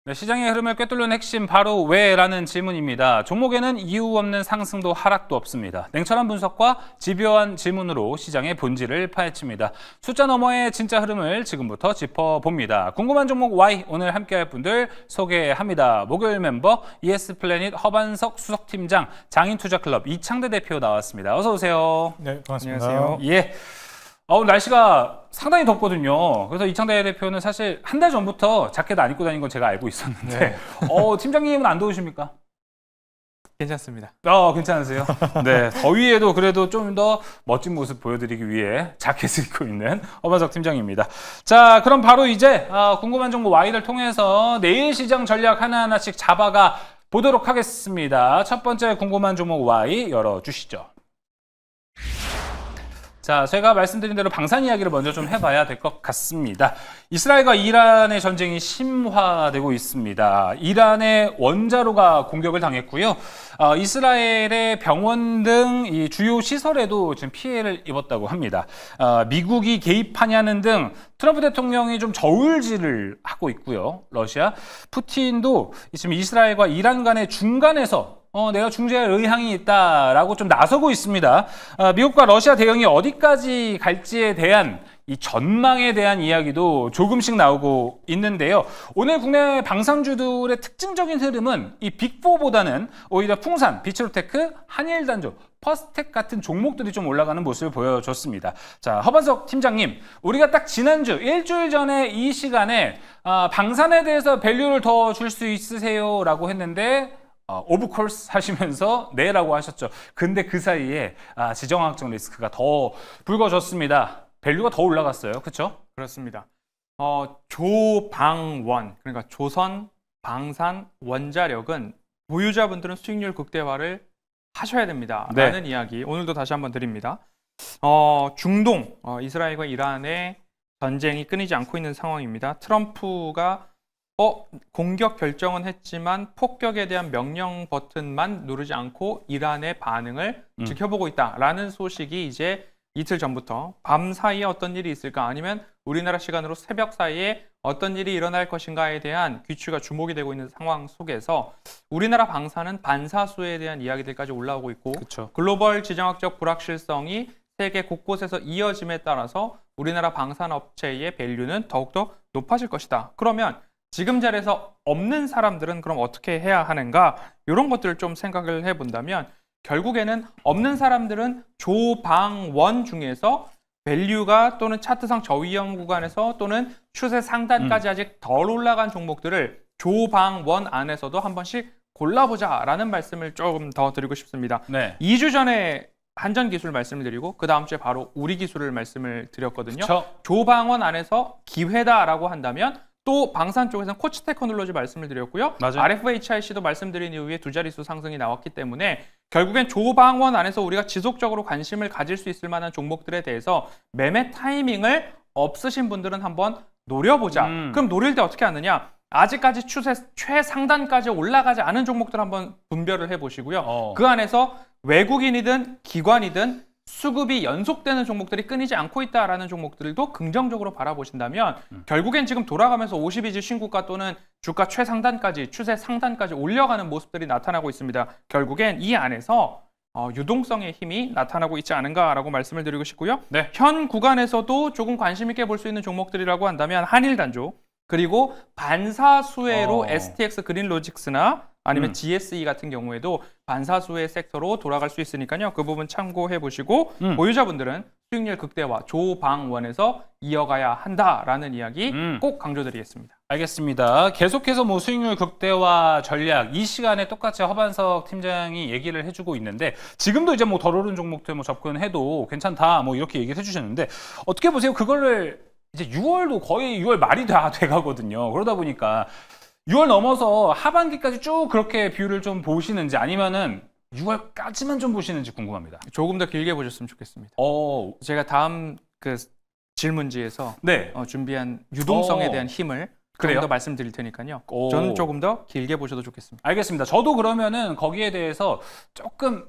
네, 시장의 흐름을 꿰뚫는 핵심 바로 왜라는 질문입니다. 종목에는 이유 없는 상승도 하락도 없습니다. 냉철한 분석과 집요한 질문으로 시장의 본질을 파헤칩니다. 숫자 너머의 진짜 흐름을 지금부터 짚어봅니다. 궁금한 종목 Y 오늘 함께할 분들 소개합니다. 목요일 멤버 ES플래닛 허반석 수석팀장, 장인투자클럽 이창대 대표 나왔습니다. 어서 오세요. 네, 반갑습니다. 안녕하세요. 예. 날씨가 상당히 덥거든요. 그래서 이창대 대표는 사실 한 달 전부터 자켓 안 입고 다니는 건 제가 알고 있었는데, 네. 팀장님은 안 더우십니까? 괜찮습니다. 괜찮으세요? 네, 더위에도 그래도 좀 더 멋진 모습 보여드리기 위해 자켓을 입고 있는 허반석 팀장입니다. 자, 그럼 바로 이제 궁금한 정보 Y를 통해서 내일 시장 전략 하나하나씩 잡아가 보도록 하겠습니다. 첫 번째 궁금한 종목 Y 열어주시죠. 자, 제가 말씀드린 대로 방산 이야기를 먼저 좀 해봐야 될 것 같습니다. 이스라엘과 이란의 전쟁이 심화되고 있습니다. 이란의 원자로가 공격을 당했고요. 이스라엘의 병원 등 이 주요 시설에도 지금 피해를 입었다고 합니다. 미국이 개입하냐는 등 트럼프 대통령이 좀 저울질을 하고 있고요. 러시아 푸틴도 지금 이스라엘과 이란 간의 중간에서 내가 중재할 의향이 있다라고 좀 나서고 있습니다. 미국과 러시아 대응이 어디까지 갈지에 대한 이 전망에 대한 이야기도 조금씩 나오고 있는데요. 오늘 국내 방산주들의 특징적인 흐름은 이 빅4보다는 오히려 풍산, 비츠로테크, 한일단조, 퍼스텍 같은 종목들이 좀 올라가는 모습을 보여줬습니다. 자, 허반석 팀장님, 우리가 딱 지난주 일주일 전에 이 시간에 방산에 대해서 밸류를 더 줄 수 있으세요? 라고 했는데 오브 콜스 하시면서 네라고 하셨죠. 근데 그 사이에 지정학적 리스크가 더 불거졌습니다. 밸류가 더 올라갔어요. 그렇죠? 그렇습니다. 조방원, 그러니까 조선, 방산, 원자력은 보유자분들은 수익률 극대화를 하셔야 됩니다. 네. 라는 이야기 오늘도 다시 한번 드립니다. 중동, 이스라엘과 이란의 전쟁이 끊이지 않고 있는 상황입니다. 트럼프가 공격 결정은 했지만 폭격에 대한 명령 버튼만 누르지 않고 이란의 반응을 지켜보고 있다라는 소식이 이제 이틀 전부터 밤 사이에 어떤 일이 있을까 아니면 우리나라 시간으로 새벽 사이에 어떤 일이 일어날 것인가에 대한 귀추가 주목이 되고 있는 상황 속에서 우리나라 방사는 반사수에 대한 이야기들까지 올라오고 있고 그쵸. 글로벌 지정학적 불확실성이 세계 곳곳에서 이어짐에 따라서 우리나라 방산업체의 밸류는 더욱더 높아질 것이다. 그러면 지금 자리에서 없는 사람들은 그럼 어떻게 해야 하는가? 이런 것들을 좀 생각을 해본다면 결국에는 없는 사람들은 조방원 중에서 밸류가 또는 차트상 저위험 구간에서 또는 추세 상단까지 아직 덜 올라간 종목들을 조방원 안에서도 한 번씩 골라보자라는 말씀을 조금 더 드리고 싶습니다. 네. 2주 전에 한전 기술 말씀을 드리고 그 다음 주에 바로 우리 기술을 말씀을 드렸거든요. 그쵸. 조방원 안에서 기회다라고 한다면 또 방산 쪽에서는 코치 테크놀로지 말씀을 드렸고요. 맞아요. RFHIC도 말씀드린 이후에 두 자릿수 상승이 나왔기 때문에 결국엔 조방원 안에서 우리가 지속적으로 관심을 가질 수 있을 만한 종목들에 대해서 매매 타이밍을 없으신 분들은 한번 노려보자. 그럼 노릴 때 어떻게 하느냐? 아직까지 추세 최상단까지 올라가지 않은 종목들 한번 분별을 해보시고요. 그 안에서 외국인이든 기관이든 수급이 연속되는 종목들이 끊이지 않고 있다라는 종목들도 긍정적으로 바라보신다면 결국엔 지금 돌아가면서 52주 신고가 또는 주가 최상단까지 추세 상단까지 올려가는 모습들이 나타나고 있습니다. 결국엔 이 안에서 유동성의 힘이 나타나고 있지 않은가라고 말씀을 드리고 싶고요. 네. 현 구간에서도 조금 관심 있게 볼 수 있는 종목들이라고 한다면 한일단조 그리고 반사수혜로 STX 그린로직스나 아니면 GSE 같은 경우에도 반사수혜 섹터로 돌아갈 수 있으니까요. 그 부분 참고해 보시고 보유자분들은 수익률 극대화 조방원에서 이어가야 한다라는 이야기 꼭 강조드리겠습니다. 알겠습니다. 계속해서 수익률 극대화 전략 이 시간에 똑같이 허반석 팀장이 얘기를 해주고 있는데 지금도 이제 덜 오른 종목들 접근해도 괜찮다 이렇게 얘기를 해주셨는데 어떻게 보세요? 그거를 이제 6월도 거의 6월 말이 다 돼가거든요. 그러다 보니까 6월 넘어서 하반기까지 쭉 그렇게 뷰를 좀 보시는지 아니면은 6월까지만 좀 보시는지 궁금합니다. 조금 더 길게 보셨으면 좋겠습니다. 제가 다음 그 질문지에서 네. 준비한 유동성에 대한 힘을 조금 더 말씀드릴 테니까요. 저는 조금 더 길게 보셔도 좋겠습니다. 알겠습니다. 저도 그러면은 거기에 대해서 조금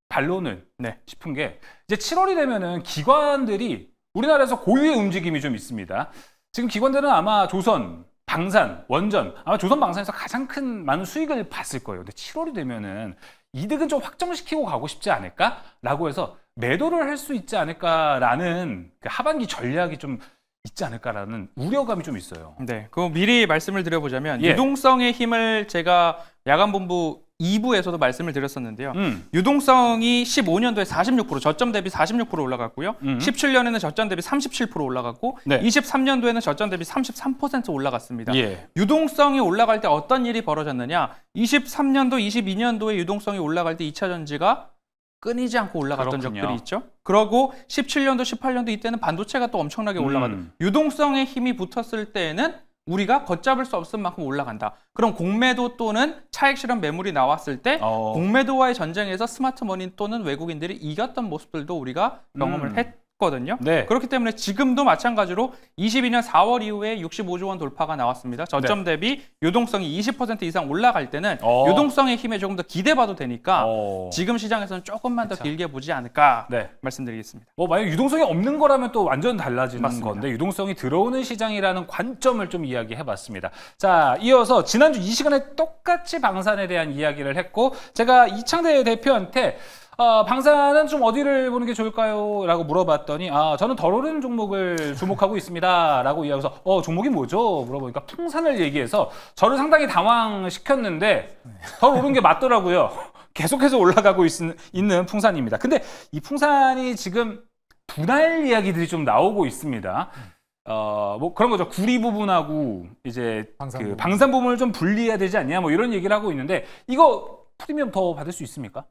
반론을 싶은 게 이제 7월이 되면은 기관들이 우리나라에서 고유의 움직임이 좀 있습니다. 지금 기관들은 아마 조선, 방산, 원전 아마 조선 방산에서 가장 큰 많은 수익을 봤을 거예요. 근데 7월이 되면은 이득은 좀 확정시키고 가고 싶지 않을까라고 해서 매도를 할 수 있지 않을까라는 그 하반기 전략이 좀 있지 않을까라는 우려감이 좀 있어요. 네, 그 미리 말씀을 드려보자면 예. 유동성의 힘을 제가 야간본부 2부에서도 말씀을 드렸었는데요. 유동성이 15년도에 46%, 저점 대비 46% 올라갔고요. 17년에는 저점 대비 37% 올라갔고, 네. 23년도에는 저점 대비 33% 올라갔습니다. 예. 유동성이 올라갈 때 어떤 일이 벌어졌느냐? 23년도, 22년도에 유동성이 올라갈 때 2차 전지가 끊이지 않고 올라갔던 그렇군요. 적들이 있죠. 그러고 17년도, 18년도 이때는 반도체가 또 엄청나게 올라가던 유동성의 힘이 붙었을 때에는 우리가 걷잡을 수 없을 만큼 올라간다. 그럼 공매도 또는 차익 실현 매물이 나왔을 때 공매도와의 전쟁에서 스마트머니 또는 외국인들이 이겼던 모습들도 우리가 경험을 했거든요. 네. 그렇기 때문에 지금도 마찬가지로 22년 4월 이후에 65조 원 돌파가 나왔습니다. 저점 대비 유동성이 20% 이상 올라갈 때는 유동성의 힘에 조금 더 기대봐도 되니까 지금 시장에서는 조금만 더 길게 보지 않을까 네. 말씀드리겠습니다. 뭐 만약 유동성이 없는 거라면 또 완전 달라지는 맞습니다. 건데 유동성이 들어오는 시장이라는 관점을 좀 이야기해봤습니다. 자, 이어서 지난주 이 시간에 똑같이 방산에 대한 이야기를 했고 제가 이창대 대표한테 방산은 좀 어디를 보는 게 좋을까요? 라고 물어봤더니 저는 덜 오르는 종목을 주목하고 있습니다. 라고 이야기해서 종목이 뭐죠? 물어보니까 풍산을 얘기해서 저를 상당히 당황시켰는데 덜 오른 게 맞더라고요. 계속해서 올라가고 있는 풍산입니다. 근데 이 풍산이 지금 분할 이야기들이 좀 나오고 있습니다. 뭐 그런 거죠. 구리 부분하고 이제 방산 부분을 좀 분리해야 되지 않냐 뭐 이런 얘기를 하고 있는데 이거 프리미엄 더 받을 수 있습니까?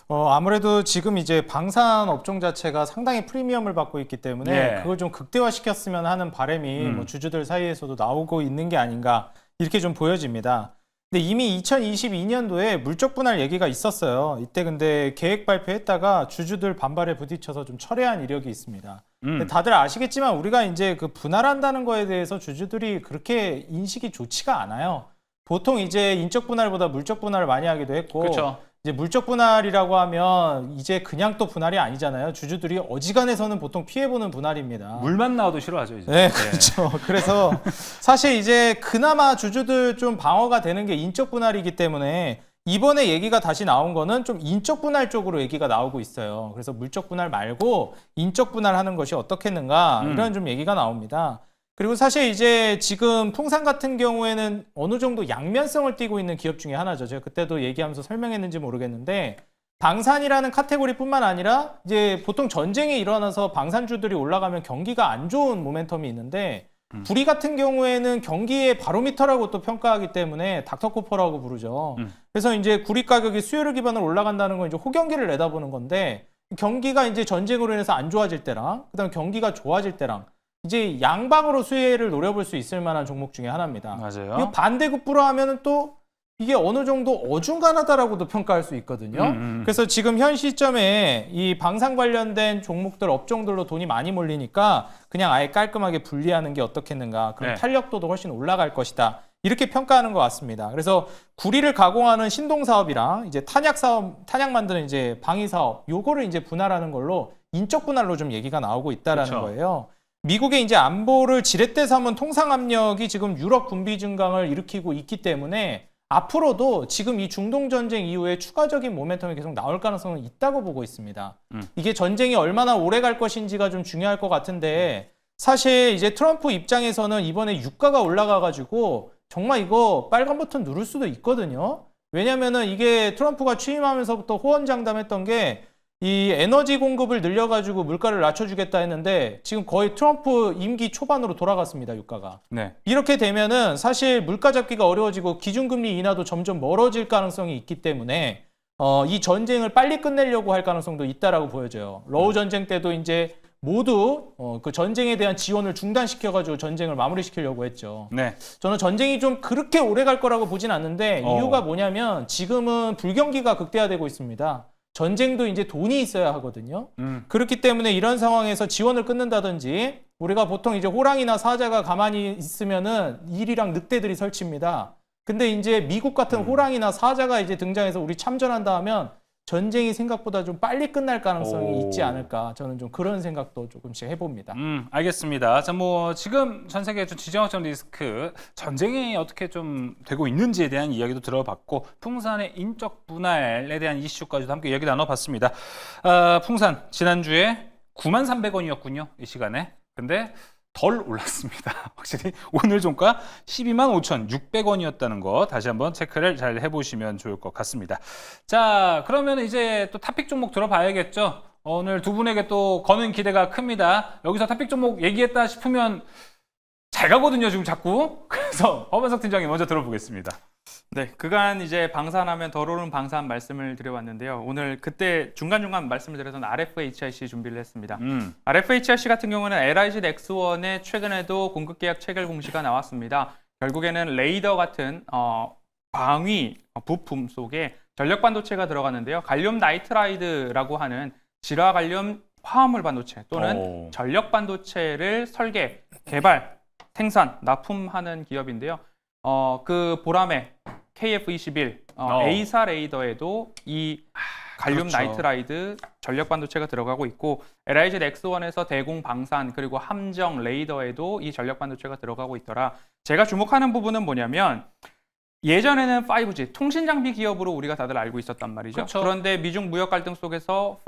아무래도 지금 이제 방산 업종 자체가 상당히 프리미엄을 받고 있기 때문에 그걸 좀 극대화시켰으면 하는 바람이 뭐 주주들 사이에서도 나오고 있는 게 아닌가 이렇게 좀 보여집니다. 근데 이미 2022년도에 물적 분할 얘기가 있었어요. 이때 근데 계획 발표했다가 주주들 반발에 부딪혀서 좀 철회한 이력이 있습니다. 근데 다들 아시겠지만 우리가 이제 그 분할한다는 거에 대해서 주주들이 그렇게 인식이 좋지가 않아요. 보통 이제 인적 분할보다 물적 분할을 많이 하기도 했고, 그쵸. 이제 물적 분할이라고 하면 이제 그냥 또 분할이 아니잖아요. 주주들이 어지간해서는 보통 피해보는 분할입니다. 물만 나와도 싫어하죠, 이제. 네, 그렇죠. 그래서 사실 이제 그나마 주주들 좀 방어가 되는 게 인적 분할이기 때문에 이번에 얘기가 다시 나온 거는 좀 인적 분할 쪽으로 얘기가 나오고 있어요. 그래서 물적 분할 말고 인적 분할하는 것이 어떻겠는가 이런 좀 얘기가 나옵니다. 그리고 사실 이제 지금 풍산 같은 경우에는 어느 정도 양면성을 띠고 있는 기업 중에 하나죠. 제가 그때도 얘기하면서 설명했는지 모르겠는데 방산이라는 카테고리뿐만 아니라 이제 보통 전쟁이 일어나서 방산주들이 올라가면 경기가 안 좋은 모멘텀이 있는데 구리 같은 경우에는 경기의 바로미터라고 또 평가하기 때문에 닥터코퍼라고 부르죠. 그래서 이제 구리 가격이 수요를 기반으로 올라간다는 건 이제 호경기를 내다보는 건데 경기가 이제 전쟁으로 인해서 안 좋아질 때랑 그다음 경기가 좋아질 때랑 이제 양방으로 수혜를 노려볼 수 있을 만한 종목 중에 하나입니다. 맞아요. 이거 반대급부로 하면은 또 이게 어느 정도 어중간하다라고도 평가할 수 있거든요. 그래서 지금 현 시점에 이 방산 관련된 종목들 업종들로 돈이 많이 몰리니까 그냥 아예 깔끔하게 분리하는 게 어떻겠는가. 그럼 탄력도도 훨씬 올라갈 것이다. 이렇게 평가하는 것 같습니다. 그래서 구리를 가공하는 신동 사업이랑 이제 탄약 사업, 탄약 만드는 이제 방위 사업, 요거를 이제 분할하는 걸로 인적 분할로 좀 얘기가 나오고 있다라는 거예요. 미국의 이제 안보를 지렛대 삼은 통상 압력이 지금 유럽 군비 증강을 일으키고 있기 때문에 앞으로도 지금 이 중동 전쟁 이후에 추가적인 모멘텀이 계속 나올 가능성은 있다고 보고 있습니다. 이게 전쟁이 얼마나 오래 갈 것인지가 좀 중요할 것 같은데 사실 이제 트럼프 입장에서는 이번에 유가가 올라가가지고 정말 이거 빨간 버튼 누를 수도 있거든요. 왜냐면은 이게 트럼프가 취임하면서부터 호언장담했던 게 이 에너지 공급을 늘려가지고 물가를 낮춰주겠다 했는데 지금 거의 트럼프 임기 초반으로 돌아갔습니다, 유가가. 이렇게 되면은 사실 물가 잡기가 어려워지고 기준금리 인하도 점점 멀어질 가능성이 있기 때문에 이 전쟁을 빨리 끝내려고 할 가능성도 있다라고 보여져요. 러우 전쟁 때도 이제 모두 그 전쟁에 대한 지원을 중단시켜가지고 전쟁을 마무리시키려고 했죠. 저는 전쟁이 좀 그렇게 오래 갈 거라고 보진 않는데 이유가 뭐냐면 지금은 불경기가 극대화되고 있습니다. 전쟁도 이제 돈이 있어야 하거든요. 그렇기 때문에 이런 상황에서 지원을 끊는다든지 우리가 보통 이제 호랑이나 사자가 가만히 있으면은 일이랑 늑대들이 설칩니다. 근데 이제 미국 같은 호랑이나 사자가 이제 등장해서 우리 참전한다 하면 전쟁이 생각보다 좀 빨리 끝날 가능성이 오. 있지 않을까 저는 좀 그런 생각도 조금씩 해봅니다. 알겠습니다. 자, 뭐 지금 전 세계 좀 지정학적 리스크 전쟁이 어떻게 좀 되고 있는지에 대한 이야기도 들어봤고 풍산의 인적 분할에 대한 이슈까지도 함께 이야기 나눠봤습니다. 풍산 지난주에 93,300원이었군요. 이 시간에. 근데 덜 올랐습니다. 확실히 오늘 종가 125,600원이었다는 거 다시 한번 체크를 잘 해보시면 좋을 것 같습니다. 자, 그러면 이제 또 탑픽 종목 들어봐야겠죠. 오늘 두 분에게 또 거는 기대가 큽니다. 여기서 탑픽 종목 얘기했다 싶으면 잘 가거든요, 지금 자꾸. 그래서 허반석 팀장님 먼저 들어보겠습니다. 네, 그간 이제 방산하면 덜 오른 방산 말씀을 드려봤는데요. 오늘 그때 중간중간 말씀을 드렸던 RFHIC 준비를 했습니다. RFHIC 같은 경우는 LIG 넥스원의 최근에도 공급 계약 체결 공시가 나왔습니다. 결국에는 레이더 같은 방위 부품 속에 전력 반도체가 들어가는데요. 갈륨 나이트라이드라고 하는 질화 갈륨 화합물 반도체 또는 전력 반도체를 설계, 개발, 생산, 납품하는 기업인데요. 그 보람의 KF21 A사 레이더에도 이 갈륨 그렇죠. 나이트라이드 전력 반도체가 들어가고 있고 LIG 넥스원에서 대공 방산 그리고 함정 레이더에도 이 전력 반도체가 들어가고 있더라. 제가 주목하는 부분은 뭐냐면 예전에는 5G 통신 장비 기업으로 우리가 다들 알고 있었단 말이죠. 그렇죠. 그런데 미중 무역 갈등 속에서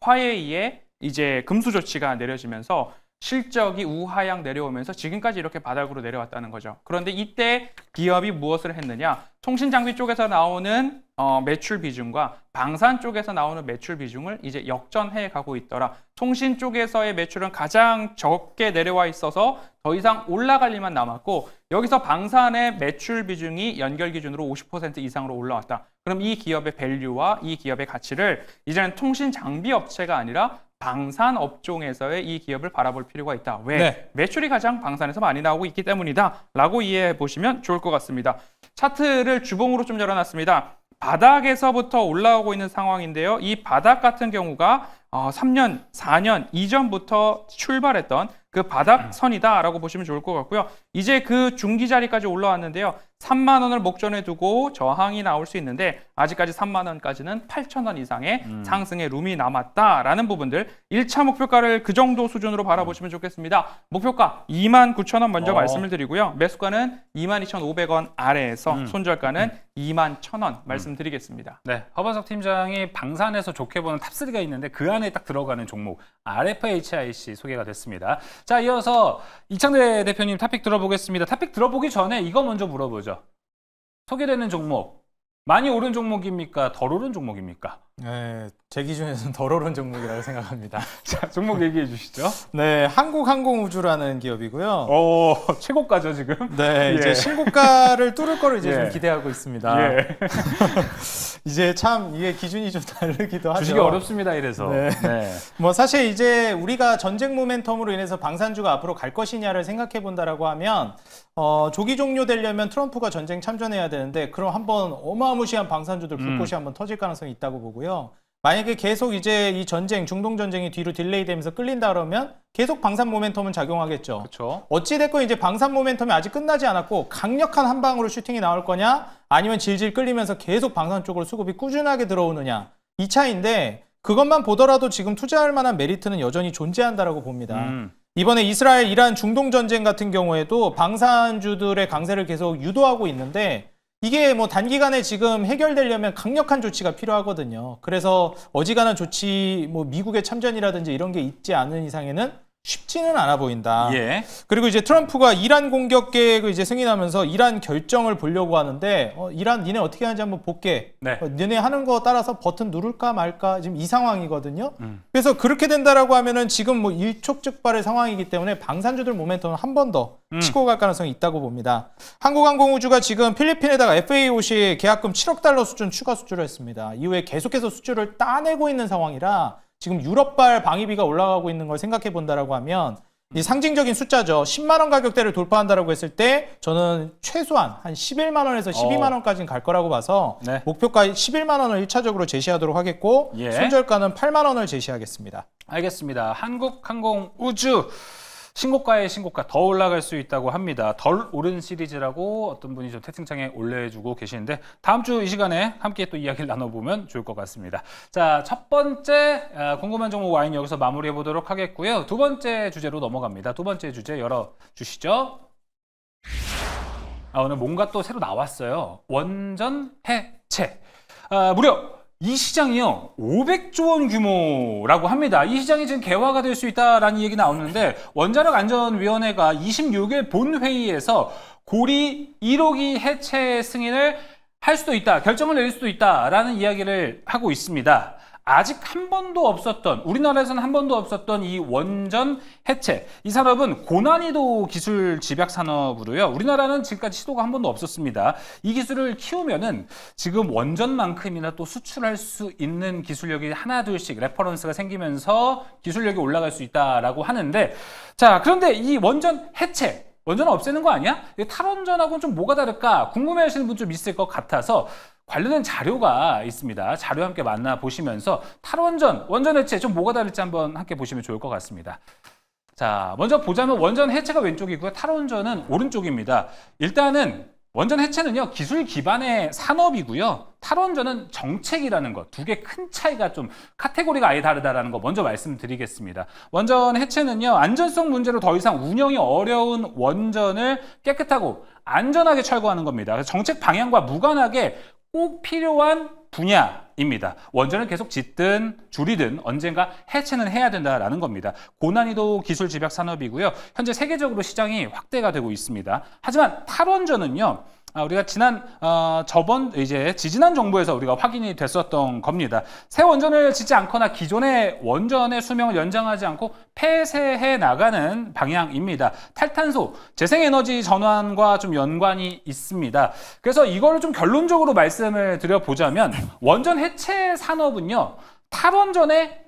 화웨이에 이제 금수 조치가 내려지면서 실적이 우하향 내려오면서 지금까지 이렇게 바닥으로 내려왔다는 거죠. 그런데 이때 기업이 무엇을 했느냐? 통신 장비 쪽에서 나오는 매출 비중과 방산 쪽에서 나오는 매출 비중을 이제 역전해 가고 있더라. 통신 쪽에서의 매출은 가장 적게 내려와 있어서 더 이상 올라갈 일만 남았고 여기서 방산의 매출 비중이 연결 기준으로 50% 이상으로 올라왔다. 그럼 이 기업의 밸류와 이 기업의 가치를 이제는 통신 장비 업체가 아니라 방산 업종에서의 이 기업을 바라볼 필요가 있다. 왜? 네. 매출이 가장 방산에서 많이 나오고 있기 때문이다. 라고 이해해 보시면 좋을 것 같습니다. 차트를 주봉으로 좀 열어놨습니다. 바닥에서부터 올라오고 있는 상황인데요. 이 바닥 같은 경우가 3년, 4년 이전부터 출발했던 그 바닥선이다라고 보시면 좋을 것 같고요. 이제 그 중기 자리까지 올라왔는데요. 3만 원을 목전에 두고 저항이 나올 수 있는데 아직까지 3만 원까지는 8천 원 이상의 상승의 룸이 남았다라는 부분들 1차 목표가를 그 정도 수준으로 바라보시면 좋겠습니다. 목표가 29,000원 먼저 말씀을 드리고요. 매수가는 22,500원 아래에서 손절가는 21,000원 말씀드리겠습니다. 네, 허반석 팀장이 방산에서 좋게 보는 탑3가 있는데 그 안에 딱 들어가는 종목 RFHIC 소개가 됐습니다. 자, 이어서 이창대 대표님 탑픽 들어보겠습니다. 탑픽 들어보기 전에 이거 먼저 물어보죠. 소개되는 종목 많이 오른 종목입니까? 덜 오른 종목입니까? 네, 제 기준에서는 덜 오른 종목이라고 생각합니다. 자, 종목 얘기해 주시죠. 네, 한국항공우주라는 기업이고요. 최고가죠 지금? 네, 예. 이제 신고가를 뚫을 거를 이제 예. 좀 기대하고 있습니다. 예. 이제 참 이게 기준이 좀 다르기도 하죠. 주식이 어렵습니다 이래서. 네. 네. 뭐 사실 이제 우리가 전쟁 모멘텀으로 인해서 방산주가 앞으로 갈 것이냐를 생각해 본다라고 하면 조기 종료되려면 트럼프가 전쟁 참전해야 되는데 그럼 한번 어마무시한 방산주들 불꽃이 한번 터질 가능성이 있다고 보고요. 만약에 계속 이제 이 전쟁, 중동 전쟁이 뒤로 딜레이 되면서 끌린다 그러면 계속 방산 모멘텀은 작용하겠죠. 그렇죠. 어찌됐건 이제 방산 모멘텀이 아직 끝나지 않았고 강력한 한 방으로 슈팅이 나올 거냐 아니면 질질 끌리면서 계속 방산 쪽으로 수급이 꾸준하게 들어오느냐 이 차이인데 그것만 보더라도 지금 투자할 만한 메리트는 여전히 존재한다라고 봅니다. 이번에 이스라엘, 이란 중동 전쟁 같은 경우에도 방산주들의 강세를 계속 유도하고 있는데 이게 뭐 단기간에 지금 해결되려면 강력한 조치가 필요하거든요. 그래서 어지간한 조치, 뭐 미국의 참전이라든지 이런 게 있지 않은 이상에는 쉽지는 않아 보인다. 예. 그리고 이제 트럼프가 이란 공격 계획을 이제 승인하면서 이란 결정을 보려고 하는데 이란 니네 어떻게 하는지 한번 볼게. 네. 니네 하는 거 따라서 버튼 누를까 말까 지금 이 상황이거든요. 그래서 그렇게 된다라고 하면은 지금 뭐 일촉즉발의 상황이기 때문에 방산주들 모멘텀은 한 번 더 치고 갈 가능성이 있다고 봅니다. 한국항공우주가 지금 필리핀에다가 FAOC 계약금 7억 달러 수준 추가 수주를 했습니다. 이후에 계속해서 수주를 따내고 있는 상황이라 지금 유럽발 방위비가 올라가고 있는 걸 생각해 본다라고 하면 이 상징적인 숫자죠. 10만 원 가격대를 돌파한다라고 했을 때 저는 최소한 한 11만 원에서 12만 원까지는 갈 거라고 봐서 네. 목표가 11만 원을 1차적으로 제시하도록 하겠고 예. 손절가는 8만 원을 제시하겠습니다. 알겠습니다. 한국항공우주. 신고가에 신고가 더 올라갈 수 있다고 합니다. 덜 오른 시리즈라고 어떤 분이 좀 채팅창에 올려주고 계시는데 다음 주 이 시간에 함께 또 이야기를 나눠보면 좋을 것 같습니다. 자, 첫 번째 궁금한 종목 와인 여기서 마무리해 보도록 하겠고요. 두 번째 주제로 넘어갑니다. 두 번째 주제 열어주시죠. 오늘 뭔가 또 새로 나왔어요. 원전 해체. 무려 이 시장이요 500조 원 규모라고 합니다. 이 시장이 지금 개화가 될 수 있다라는 얘기 나오는데 원자력안전위원회가 26일 본회의에서 고리 1호기 해체 승인을 할 수도 있다, 결정을 내릴 수도 있다라는 이야기를 하고 있습니다. 아직 한 번도 없었던, 우리나라에서는 한 번도 없었던 이 원전 해체. 이 산업은 고난이도 기술 집약 산업으로요. 우리나라는 지금까지 시도가 한 번도 없었습니다. 이 기술을 키우면은 지금 원전만큼이나 또 수출할 수 있는 기술력이 하나 둘씩 레퍼런스가 생기면서 기술력이 올라갈 수 있다라고 하는데, 자, 그런데 이 원전 해체, 원전을 없애는 거 아니야? 탈원전하고는 좀 뭐가 다를까 궁금해하시는 분 좀 있을 것 같아서 관련된 자료가 있습니다. 자료 함께 만나보시면서 탈원전, 원전 해체 좀 뭐가 다를지 한번 함께 보시면 좋을 것 같습니다. 자, 먼저 보자면 원전 해체가 왼쪽이고요. 탈원전은 오른쪽입니다. 일단은 원전 해체는요, 기술 기반의 산업이고요. 탈원전은 정책이라는 것, 두 개 큰 차이가 좀 카테고리가 아예 다르다라는 거 먼저 말씀드리겠습니다. 원전 해체는요, 안전성 문제로 더 이상 운영이 어려운 원전을 깨끗하고 안전하게 철거하는 겁니다. 그래서 정책 방향과 무관하게 꼭 필요한 분야입니다. 원전을 계속 짓든 줄이든 언젠가 해체는 해야 된다라는 겁니다. 고난이도 기술 집약 산업이고요. 현재 세계적으로 시장이 확대가 되고 있습니다. 하지만 탈원전은요, 우리가 지지난 정부에서 우리가 확인이 됐었던 겁니다. 새 원전을 짓지 않거나 기존의 원전의 수명을 연장하지 않고 폐쇄해 나가는 방향입니다. 탈탄소, 재생에너지 전환과 좀 연관이 있습니다. 그래서 이거를 좀 결론적으로 말씀을 드려보자면 원전 해체 산업은요, 탈원전의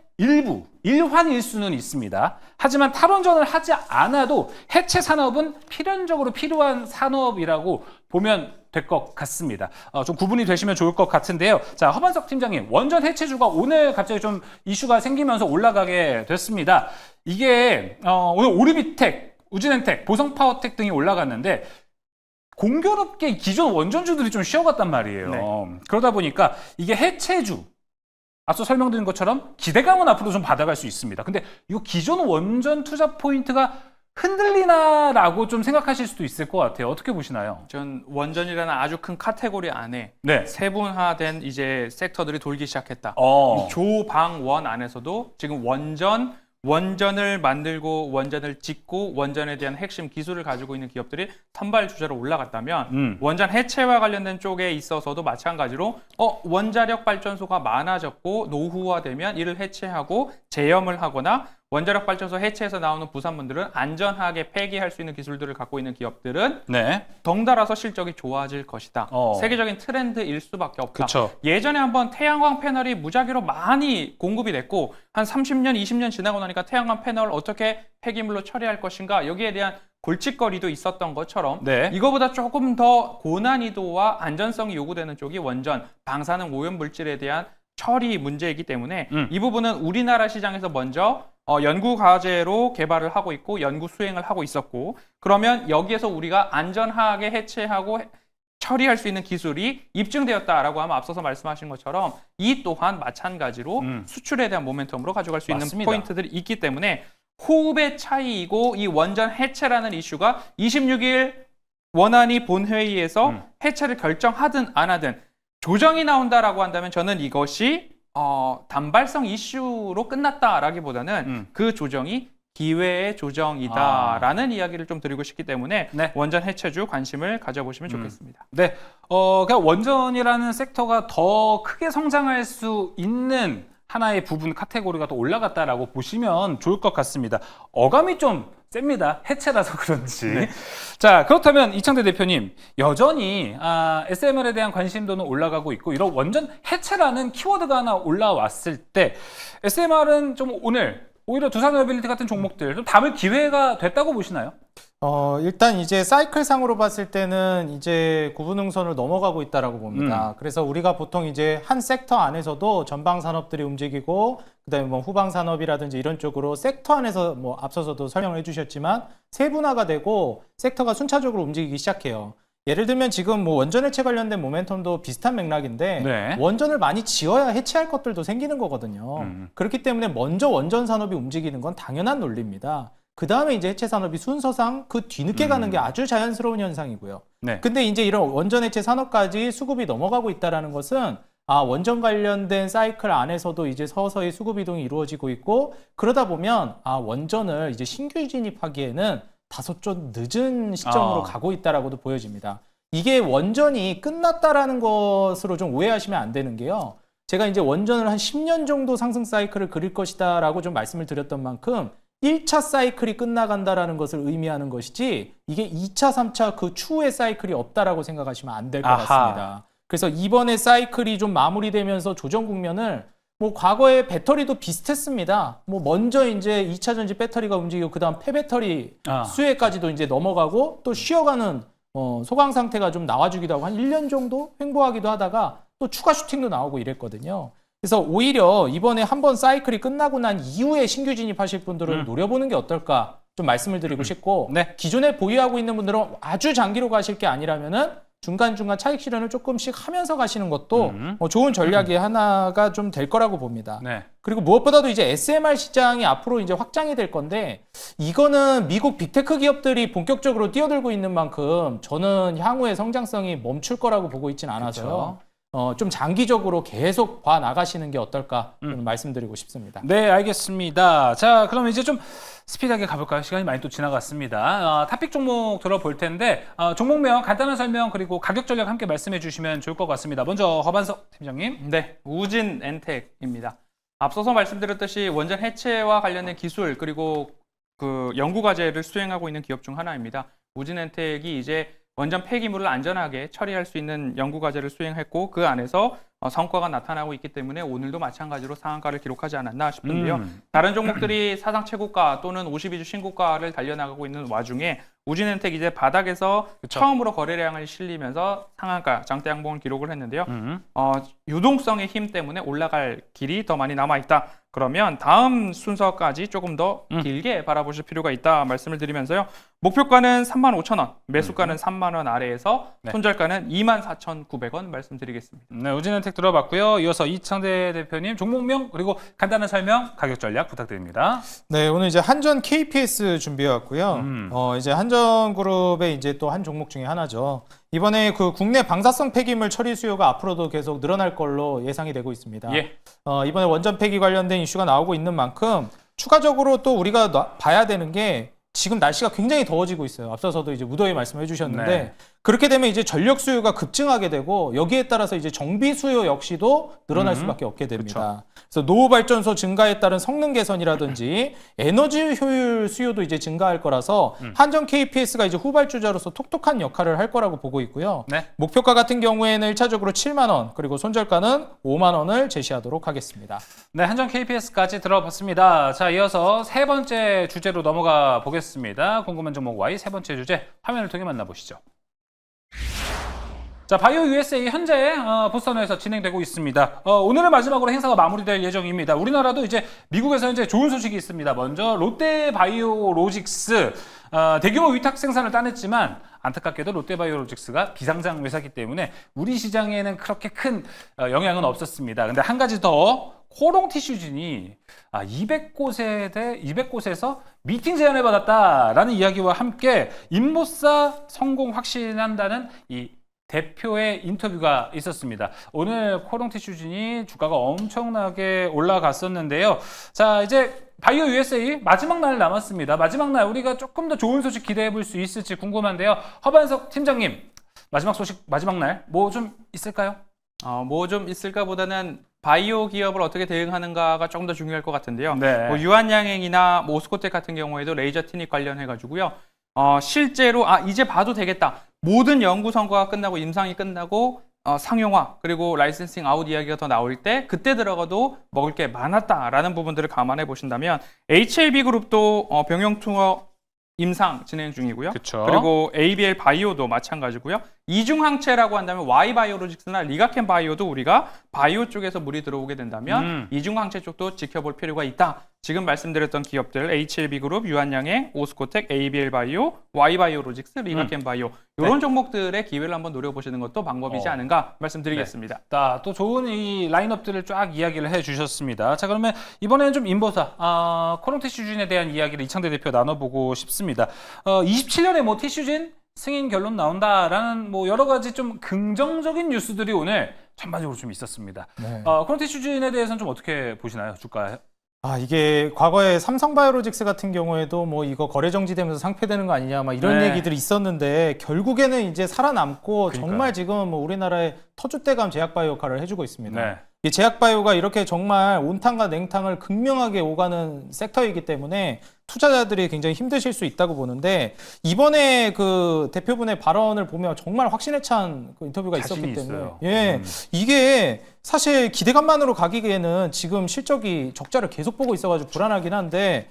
일환일수는 있습니다. 하지만 탈원전을 하지 않아도 해체 산업은 필연적으로 필요한 산업이라고 보면 될 것 같습니다. 좀 구분이 되시면 좋을 것 같은데요. 자, 허반석 팀장님, 원전 해체주가 오늘 갑자기 좀 이슈가 생기면서 올라가게 됐습니다. 이게 오늘 오르비텍, 우진엔텍, 보성파워텍 등이 올라갔는데 공교롭게 기존 원전주들이 좀 쉬어갔단 말이에요. 네. 그러다 보니까 이게 해체주, 앞서 설명드린 것처럼 기대감은 앞으로 좀 받아갈 수 있습니다. 근데 이거 기존 원전 투자 포인트가 흔들리나라고 좀 생각하실 수도 있을 것 같아요. 어떻게 보시나요? 전 원전이라는 아주 큰 카테고리 안에 네. 세분화된 이제 섹터들이 돌기 시작했다. 이 조방원 안에서도 지금 원전을 만들고 원전을 짓고 원전에 대한 핵심 기술을 가지고 있는 기업들이 선발 주자로 올라갔다면 원전 해체와 관련된 쪽에 있어서도 마찬가지로 원자력 발전소가 많아졌고 노후화되면 이를 해체하고 재염을 하거나 원자력 발전소 해체에서 나오는 부산물들은 안전하게 폐기할 수 있는 기술들을 갖고 있는 기업들은 네. 덩달아서 실적이 좋아질 것이다. 세계적인 트렌드일 수밖에 없다. 그쵸. 예전에 한번 태양광 패널이 무작위로 많이 공급이 됐고 한 30년, 20년 지나고 나니까 태양광 패널을 어떻게 폐기물로 처리할 것인가 여기에 대한 골칫거리도 있었던 것처럼 네. 이거보다 조금 더 고난이도와 안전성이 요구되는 쪽이 원전, 방사능 오염물질에 대한 처리 문제이기 때문에 이 부분은 우리나라 시장에서 먼저 연구 과제로 개발을 하고 있고 연구 수행을 하고 있었고 그러면 여기에서 우리가 안전하게 해체하고 처리할 수 있는 기술이 입증되었다라고 하면 앞서서 말씀하신 것처럼 이 또한 마찬가지로 수출에 대한 모멘텀으로 가져갈 수 맞습니다. 있는 포인트들이 있기 때문에 호흡의 차이이고 이 원전 해체라는 이슈가 26일 원안위 본회의에서 해체를 결정하든 안 하든 조정이 나온다라고 한다면 저는 이것이 단발성 이슈로 끝났다라기보다는 그 조정이 기회의 조정이다라는 이야기를 좀 드리고 싶기 때문에 네. 원전 해체주 관심을 가져보시면 좋겠습니다. 네, 그러니까 원전이라는 섹터가 더 크게 성장할 수 있는 하나의 부분 카테고리가 또 올라갔다라고 보시면 좋을 것 같습니다. 어감이 좀 셉니다. 해체라서 그런지. 네. 자, 그렇다면 이창대 대표님, 여전히 SMR에 대한 관심도는 올라가고 있고 이런 원전 해체라는 키워드가 하나 올라왔을 때 SMR은 좀 오늘 오히려 두산어빌리티 같은 종목들 좀 담을 기회가 됐다고 보시나요? 일단 이제 사이클상으로 봤을 때는 이제 구분응선을 넘어가고 있다라고 봅니다. 그래서 우리가 보통 이제 한 섹터 안에서도 전방 산업들이 움직이고 그다음에 뭐 후방 산업이라든지 이런 쪽으로 섹터 안에서 뭐 앞서서도 설명을 해주셨지만 세분화가 되고 섹터가 순차적으로 움직이기 시작해요. 예를 들면 지금 뭐 원전 해체 관련된 모멘텀도 비슷한 맥락인데 네. 원전을 많이 지어야 해체할 것들도 생기는 거거든요. 그렇기 때문에 먼저 원전 산업이 움직이는 건 당연한 논리입니다. 그 다음에 이제 해체 산업이 순서상 그 뒤늦게 가는 게 아주 자연스러운 현상이고요. 네. 근데 이제 이런 원전 해체 산업까지 수급이 넘어가고 있다라는 것은 원전 관련된 사이클 안에서도 이제 서서히 수급 이동이 이루어지고 있고 그러다 보면 원전을 이제 신규 진입하기에는 다소 좀 늦은 시점으로 가고 있다라고도 보여집니다. 이게 원전이 끝났다라는 것으로 좀 오해하시면 안 되는 게요. 제가 이제 원전을 한 10년 정도 상승 사이클을 그릴 것이다라고 좀 말씀을 드렸던 만큼 1차 사이클이 끝나간다라는 것을 의미하는 것이지 이게 2차, 3차 그 추후의 사이클이 없다라고 생각하시면 안 될 것 같습니다. 그래서 이번에 사이클이 좀 마무리되면서 조정 국면을 뭐 과거에 배터리도 비슷했습니다. 뭐 먼저 이제 2차 전지 배터리가 움직이고 그다음 폐배터리 수혜까지도 이제 넘어가고 또 쉬어가는 소강 상태가 좀 나와주기도 하고 한 1년 정도 횡보하기도 하다가 또 추가 슈팅도 나오고 이랬거든요. 그래서 오히려 이번에 한번 사이클이 끝나고 난 이후에 신규 진입하실 분들은 노려보는 게 어떨까 좀 말씀을 드리고 싶고 네. 기존에 보유하고 있는 분들은 아주 장기로 가실 게 아니라면은 중간중간 차익 실현을 조금씩 하면서 가시는 것도 좋은 전략이 하나가 좀 될 거라고 봅니다. 네. 그리고 무엇보다도 이제 SMR 시장이 앞으로 이제 확장이 될 건데 이거는 미국 빅테크 기업들이 본격적으로 뛰어들고 있는 만큼 저는 향후의 성장성이 멈출 거라고 보고 있진 않아서요. 좀 장기적으로 계속 봐 나가시는 게 어떨까 말씀드리고 싶습니다. 네, 알겠습니다. 자, 그럼 이제 좀 스피드하게 가볼까요? 시간이 많이 또 지나갔습니다. 탑픽 종목 들어볼 텐데 종목명 간단한 설명 그리고 가격 전략 함께 말씀해 주시면 좋을 것 같습니다. 먼저 허반석 팀장님. 네, 우진 엔텍입니다. 앞서서 말씀드렸듯이 원전 해체와 관련된 기술 그리고 그 연구 과제를 수행하고 있는 기업 중 하나입니다. 우진 엔텍이 이제 원전 폐기물을 안전하게 처리할 수 있는 연구 과제를 수행했고 그 안에서 성과가 나타나고 있기 때문에 오늘도 마찬가지로 상한가를 기록하지 않았나 싶은데요. 다른 종목들이 사상 최고가 또는 52주 신고가를 달려나가고 있는 와중에 우진엔텍 이제 바닥에서 처음으로 거래량을 실리면서 상한가 장대 양봉을 기록을 했는데요. 유동성의 힘 때문에 올라갈 길이 더 많이 남아 있다. 그러면 다음 순서까지 조금 더 길게 바라보실 필요가 있다 말씀을 드리면서요. 목표가는 35,000원, 매수가는 3만 원 아래에서 손절가는 24,900원 말씀드리겠습니다. 네, 우진엔텍 들어봤고요. 이어서 이창대 대표님 종목명 그리고 간단한 설명, 가격 전략 부탁드립니다. 네, 오늘 이제 한전 KPS 준비해왔고요. 이제 한전그룹의 이제 또 한 종목 중에 하나죠. 이번에 그 국내 방사성 폐기물 처리 수요가 앞으로도 계속 늘어날 걸로 예상이 되고 있습니다. 예. 이번에 원전 폐기 관련된 이슈가 나오고 있는 만큼 추가적으로 또 우리가 봐야 되는 게 지금 날씨가 굉장히 더워지고 있어요. 앞서서도 이제 무더위 말씀해 주셨는데 네. 그렇게 되면 이제 전력 수요가 급증하게 되고 여기에 따라서 이제 정비 수요 역시도 늘어날 수밖에 없게 됩니다. 그래서 노후 발전소 증가에 따른 성능 개선이라든지 에너지 효율 수요도 이제 증가할 거라서 한전 KPS가 이제 후발주자로서 톡톡한 역할을 할 거라고 보고 있고요. 네. 목표가 같은 경우에는 1차적으로 7만 원 그리고 손절가는 5만 원을 제시하도록 하겠습니다. 네, 한전 KPS까지 들어봤습니다. 자, 이어서 세 번째 주제로 넘어가 보겠습니다. 궁금한 종목 Y 세 번째 주제 화면을 통해 만나보시죠. 자, 바이오 USA 현재 보스턴에서 진행되고 있습니다. 오늘을 마지막으로 행사가 마무리될 예정입니다. 우리나라도 이제 미국에서 현재 좋은 소식이 있습니다. 먼저 롯데바이오로직스 대규모 위탁 생산을 따냈지만 안타깝게도 롯데바이오로직스가 비상장 회사이기 때문에 우리 시장에는 그렇게 큰 영향은 없었습니다. 근데 한 가지 더 코롱 티슈진이 200곳에서 미팅 제안을 받았다라는 이야기와 함께 인보사 성공 확신한다는 이 대표의 인터뷰가 있었습니다. 오늘 코롱 티슈진이 주가가 엄청나게 올라갔었는데요. 자, 이제 바이오 USA 마지막 날 남았습니다. 마지막 날 우리가 조금 더 좋은 소식 기대해 볼 수 있을지 궁금한데요. 허반석 팀장님, 마지막 소식 마지막 날 뭐 좀 있을까요? 뭐 좀 있을까 보다는 바이오 기업을 어떻게 대응하는가가 조금 더 중요할 것 같은데요. 네. 뭐 유한양행이나 뭐 오스코텍 같은 경우에도 레이저 티닉 관련해가지고요. 실제로 이제 봐도 되겠다. 모든 연구 성과가 끝나고 임상이 끝나고 상용화 그리고 라이센싱 아웃 이야기가 더 나올 때 그때 들어가도 먹을 게 많았다라는 부분들을 감안해 보신다면 HLB 그룹도 병용 투어 임상 진행 중이고요. 그쵸. 그리고 ABL 바이오도 마찬가지고요. 이중항체라고 한다면 Y바이오로직스나 리가켄 바이오도 우리가 바이오 쪽에서 물이 들어오게 된다면 이중항체 쪽도 지켜볼 필요가 있다. 지금 말씀드렸던 기업들 HLB 그룹, 유한양행, 오스코텍, ABL 바이오, Y바이오로직스, 리가켄 바이오 이런 종목들의 기회를 한번 노려보시는 것도 방법이지 않은가 말씀드리겠습니다. 또 좋은 이 라인업들을 쫙 이야기를 해주셨습니다. 자, 그러면 이번에는 좀 인보사 코롱 티슈진에 대한 이야기를 이창대 대표 나눠보고 싶습니다. 27년에 뭐 티슈진 승인 결론 나온다라는 뭐 여러 가지 좀 긍정적인 뉴스들이 오늘 전반적으로 좀 있었습니다. 네. 코롱 티슈진에 대해서는 좀 어떻게 보시나요? 주가? 이게 과거에 삼성바이오로직스 같은 경우에도 뭐 이거 거래 정지되면서 상폐되는 거 아니냐 막 이런 네. 얘기들이 있었는데 결국에는 이제 살아남고 그러니까요. 정말 지금 뭐 우리나라의 터줏대감 제약바이오 역할을 해주고 있습니다. 네. 이 제약바이오가 이렇게 정말 온탕과 냉탕을 극명하게 오가는 섹터이기 때문에 투자자들이 굉장히 힘드실 수 있다고 보는데 이번에 그 대표분의 발언을 보면 정말 확신에 찬 그 인터뷰가 자신이 있었기 때문에 있어요. 예, 이게 사실 기대감만으로 가기에는 지금 실적이 적자를 계속 보고 있어가지고 불안하긴 한데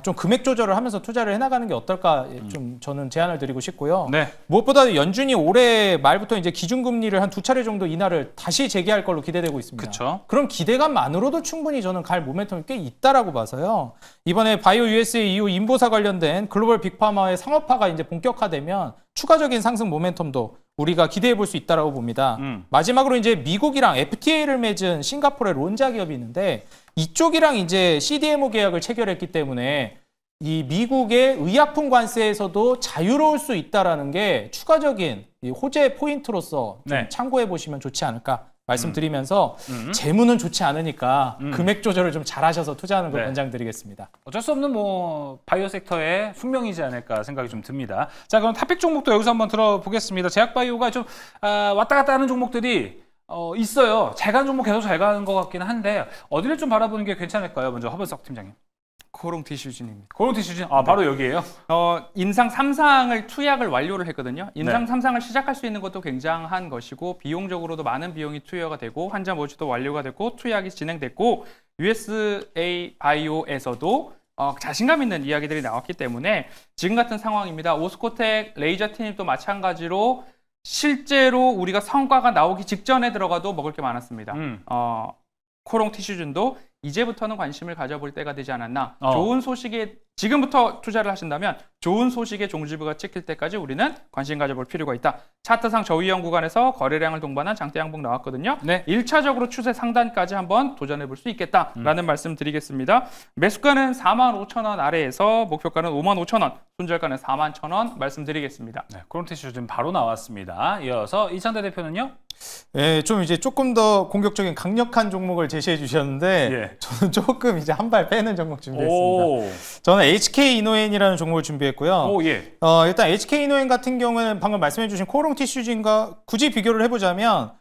좀 금액 조절을 하면서 투자를 해나가는 게 어떨까 좀 저는 제안을 드리고 싶고요. 네. 무엇보다 연준이 올해 말부터 이제 기준금리를 한 2차례 정도 인하를 다시 재개할 걸로 기대되고 있습니다. 그쵸. 그럼 기대감만으로도 충분히 저는 갈 모멘텀이 꽤 있다라고 봐서요. 이번에 바이오 USA 이후 인보사 관련된 글로벌 빅파마의 상업화가 이제 본격화되면 추가적인 상승 모멘텀도 우리가 기대해 볼 수 있다라고 봅니다. 마지막으로 이제 미국이랑 FTA를 맺은 싱가포르의 론자 기업이 있는데 이쪽이랑 이제 CDMO 계약을 체결했기 때문에 이 미국의 의약품 관세에서도 자유로울 수 있다라는 게 추가적인 이 호재 포인트로서 좀 네. 참고해 보시면 좋지 않을까 말씀드리면서 재무는 좋지 않으니까 금액 조절을 좀 잘하셔서 투자하는 걸 네. 권장드리겠습니다. 어쩔 수 없는 뭐 바이오 섹터의 숙명이지 않을까 생각이 좀 듭니다. 자, 그럼 탑픽 종목도 여기서 한번 들어보겠습니다. 제약바이오가 좀 왔다 갔다 하는 종목들이 있어요. 잘 가는 종목 계속 잘 가는 것 같긴 한데 어디를 좀 바라보는 게 괜찮을까요? 먼저 허번석 팀장님. 코롱 티슈진입니다. 고롱 티슈진 바로 여기에요. 임상 3상을 투약을 완료를 했거든요. 임상 3상을 시작할 수 있는 것도 굉장한 것이고 비용적으로도 많은 비용이 투여가 되고 환자 모집도 완료가 됐고 투약이 진행됐고 USA 바이오에서도 자신감 있는 이야기들이 나왔기 때문에 지금 같은 상황입니다. 오스코텍 레이저 티닙도 마찬가지로 실제로 우리가 성과가 나오기 직전에 들어가도 먹을 게 많았습니다. 코롱 티슈진도 이제부터는 관심을 가져볼 때가 되지 않았나. 좋은 소식에 지금부터 투자를 하신다면 좋은 소식의 종지부가 찍힐 때까지 우리는 관심 가져볼 필요가 있다. 차트상 저위험 구간에서 거래량을 동반한 장대 양봉 나왔거든요. 네. 1차적으로 추세 상단까지 한번 도전해 볼 수 있겠다라는 말씀 드리겠습니다. 매수가는 45,000원 아래에서 목표가는 55,000원, 손절가는 41,000원 말씀드리겠습니다. 네, 코롱 티슈진 바로 나왔습니다. 이어서 이창대 대표는요? 예, 좀 이제 조금 더 공격적인 강력한 종목을 제시해 주셨는데 예. 저는 조금 이제 한 발 빼는 종목 준비했습니다. 오, 저는 HK 이노엔이라는 종목을 준비했고요. 오 예. 일단 HK 이노엔 같은 경우에는 방금 말씀해 주신 코오롱 티슈진과 굳이 비교를 해보자면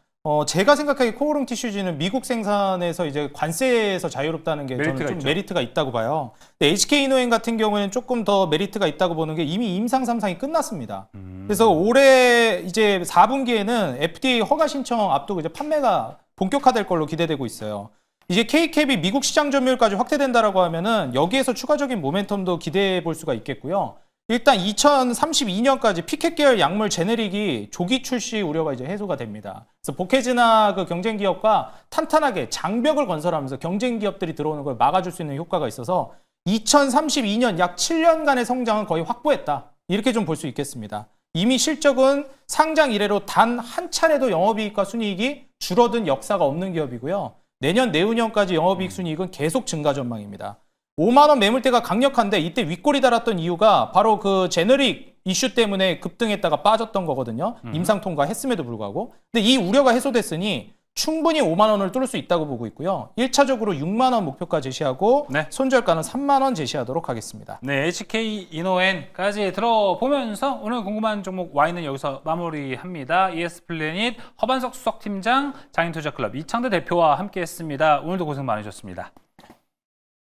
제가 생각하기에 코오롱 티슈진은 미국 생산에서 이제 관세에서 자유롭다는 게 저는 좀 있죠. 메리트가 있다고 봐요. 근데 HK 이노엔 같은 경우에는 조금 더 메리트가 있다고 보는 게 이미 임상 3상이 끝났습니다. 그래서 올해 이제 4분기에는 FDA 허가 신청 앞두고 이제 판매가 본격화될 걸로 기대되고 있어요. 이제 K캡이 미국 시장 점유율까지 확대된다라고 하면은 여기에서 추가적인 모멘텀도 기대해 볼 수가 있겠고요. 일단 2032년까지 피켓 계열 약물 제네릭이 조기 출시 우려가 이제 해소가 됩니다. 그래서 보케즈나 그 경쟁 기업과 탄탄하게 장벽을 건설하면서 경쟁 기업들이 들어오는 걸 막아줄 수 있는 효과가 있어서 2032년 약 7년간의 성장은 거의 확보했다. 이렇게 좀 볼 수 있겠습니다. 이미 실적은 상장 이래로 단 한 차례도 영업이익과 순이익이 줄어든 역사가 없는 기업이고요. 내년 내후년까지 영업이익 순이익은 계속 증가 전망입니다. 5만 원 매물대가 강력한데 이때 윗골이 달았던 이유가 바로 그 제너릭 이슈 때문에 급등했다가 빠졌던 거거든요. 임상 통과했음에도 불구하고. 근데 이 우려가 해소됐으니 충분히 5만 원을 뚫을 수 있다고 보고 있고요. 1차적으로 6만 원 목표가 제시하고 네. 손절가는 3만 원 제시하도록 하겠습니다. 네, HK 이노엔까지 들어보면서 오늘 궁금한 종목 Y는 여기서 마무리합니다. ES 플래닛 허반석 수석팀장, 장인투자클럽 이창대 대표와 함께했습니다. 오늘도 고생 많으셨습니다.